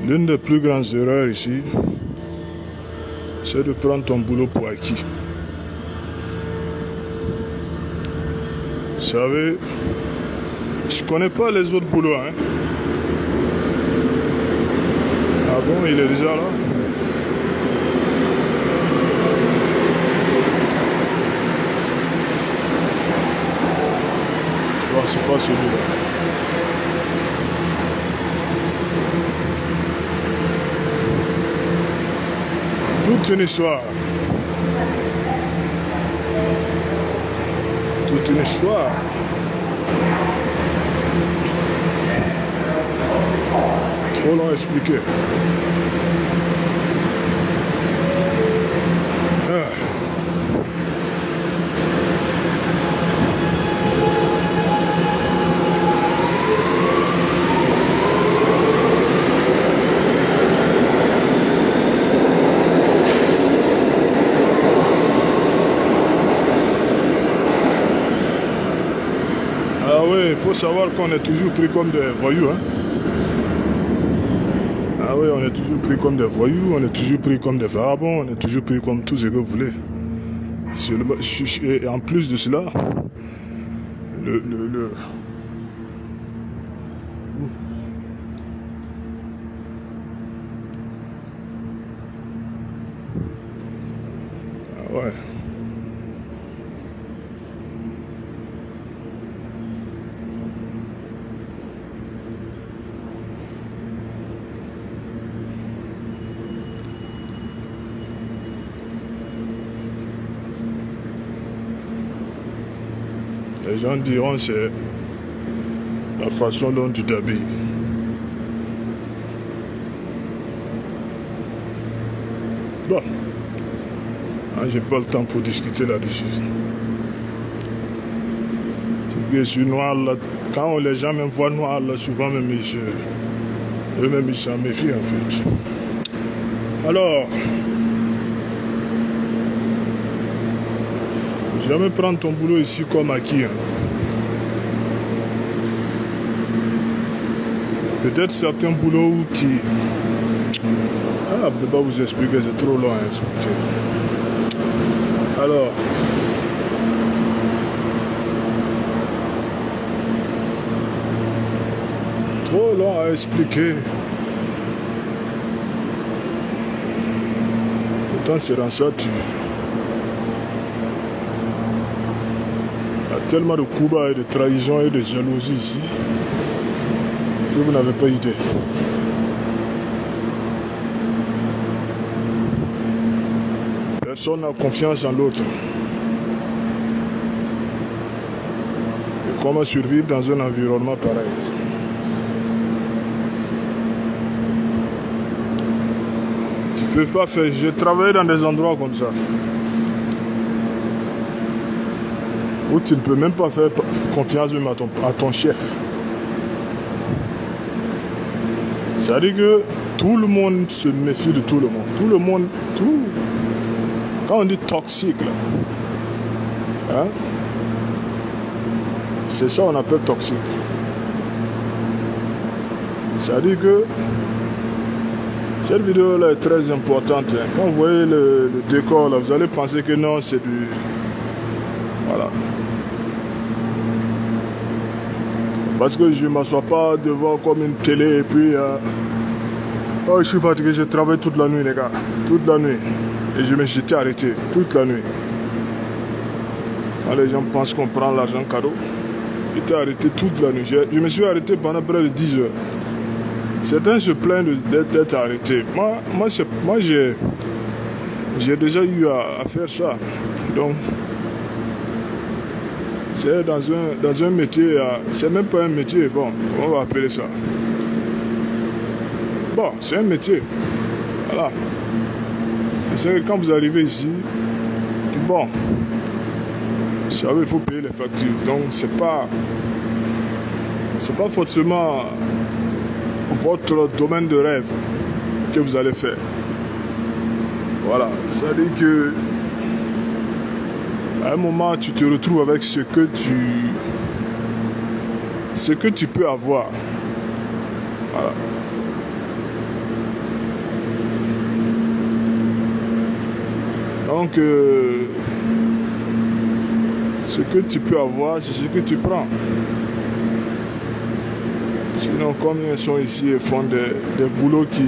L'une des plus grandes erreurs ici, c'est de prendre ton boulot pour acquis. Vous savez, je connais pas les autres boulots, hein. Ah bon, il est déjà là? Non, c'est pas celui-là. Toute une histoire. Toute une histoire. Trop long à expliquer. Ah oui, il faut savoir qu'on est toujours pris comme des voyous, hein. Ah oui, on est toujours pris comme des voyous, on est toujours pris comme des vagabonds, on est toujours pris comme tout ce que vous voulez. Et en plus de cela, Ah ouais. Les gens diront c'est la façon dont tu t'habilles. Bon, j'ai pas le temps pour discuter là-dessus. C'est que je suis noir là. Quand les gens me voient noir là, souvent même eux-mêmes ils s'en méfient en fait. Alors, jamais prendre ton boulot ici comme acquis. Hein. Peut-être certains boulots qui... je ne peux pas vous expliquer, c'est trop long à expliquer. Alors, trop long à expliquer. Pourtant, c'est dans ça tu... Il y a tellement de coups bas et de trahison et de jalousie ici que vous n'avez pas idée. Personne n'a confiance en l'autre. Et comment survivre dans un environnement pareil? Tu ne peux pas faire. J'ai travaillé dans des endroits comme ça, où tu ne peux même pas faire confiance même à ton chef. C'est-à-dire que tout le monde se méfie de tout le monde. Tout le monde, tout. Quand on dit toxique, là, hein, c'est ça qu'on appelle toxique. C'est-à-dire que cette vidéo-là est très importante. Hein. Quand vous voyez le décor, là, vous allez penser que non, c'est du... Voilà. Parce que je ne m'assois pas devant comme une télé et puis... Oh, je suis fatigué, j'ai travaillé toute la nuit, les gars. Toute la nuit. Et j'étais arrêté toute la nuit. Quand les gens pensent qu'on prend l'argent cadeau, j'étais arrêté toute la nuit. Je me suis arrêté pendant près de 10 heures. Certains se plaignent d'être arrêtés. Moi j'ai déjà eu à faire ça. Donc, c'est dans un métier, c'est même pas un métier, bon, on va appeler ça. Bon, c'est un métier. Voilà. C'est que quand vous arrivez ici, bon, vous savez, il faut payer les factures. Donc, c'est pas forcément votre domaine de rêve que vous allez faire. Voilà. C'est-à-dire que à un moment, tu te retrouves avec ce que tu peux avoir. Voilà. Donc, ce que tu peux avoir, c'est ce que tu prends. Sinon, combien sont ici et font des boulots qui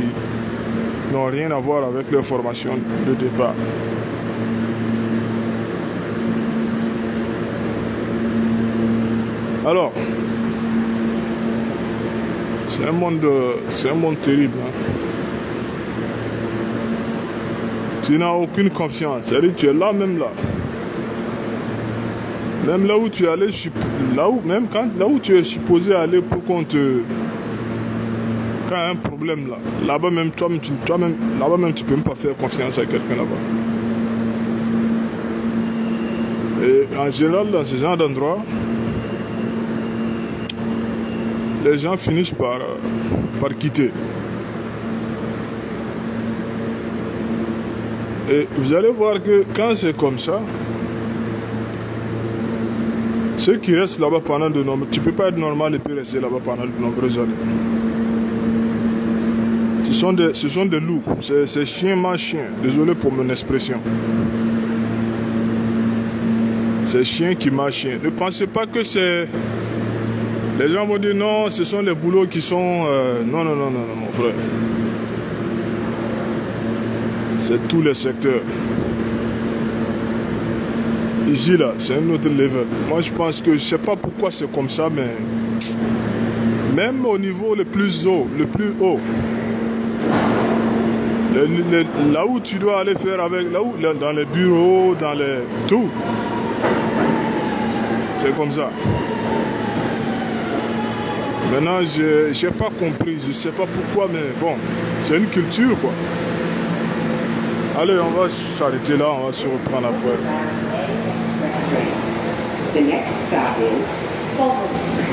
n'ont rien à voir avec leur formation de départ. Alors, c'est un monde terrible. Hein. Tu n'as aucune confiance. C'est-à-dire, tu es là, même là. Même là où tu es allé, là où tu es supposé aller pour qu'on te... Quand il y a un problème là, là-bas même, là-bas même, tu peux même pas faire confiance à quelqu'un là-bas. Et en général, dans ce genre d'endroit, les gens finissent par quitter. Et vous allez voir que quand c'est comme ça, ceux qui restent là-bas pendant de nombreuses... Tu ne peux pas être normal et puis rester là-bas pendant de nombreuses années. Ce sont des loups. C'est chien mange chien. Désolé pour mon expression. C'est chien qui mange chien. Ne pensez pas que c'est... Les gens vont dire non, ce sont les boulots qui sont... Non, mon frère. C'est tous les secteurs. Ici, là, c'est un autre level. Moi, je pense que je ne sais pas pourquoi c'est comme ça, mais même au niveau le plus haut, là où tu dois aller faire avec, dans les bureaux, dans les... Tout. C'est comme ça. Maintenant, je n'ai pas compris, je ne sais pas pourquoi, mais bon, c'est une culture, quoi. Allez, on va s'arrêter là, on va se reprendre après. The next stop is Fulham.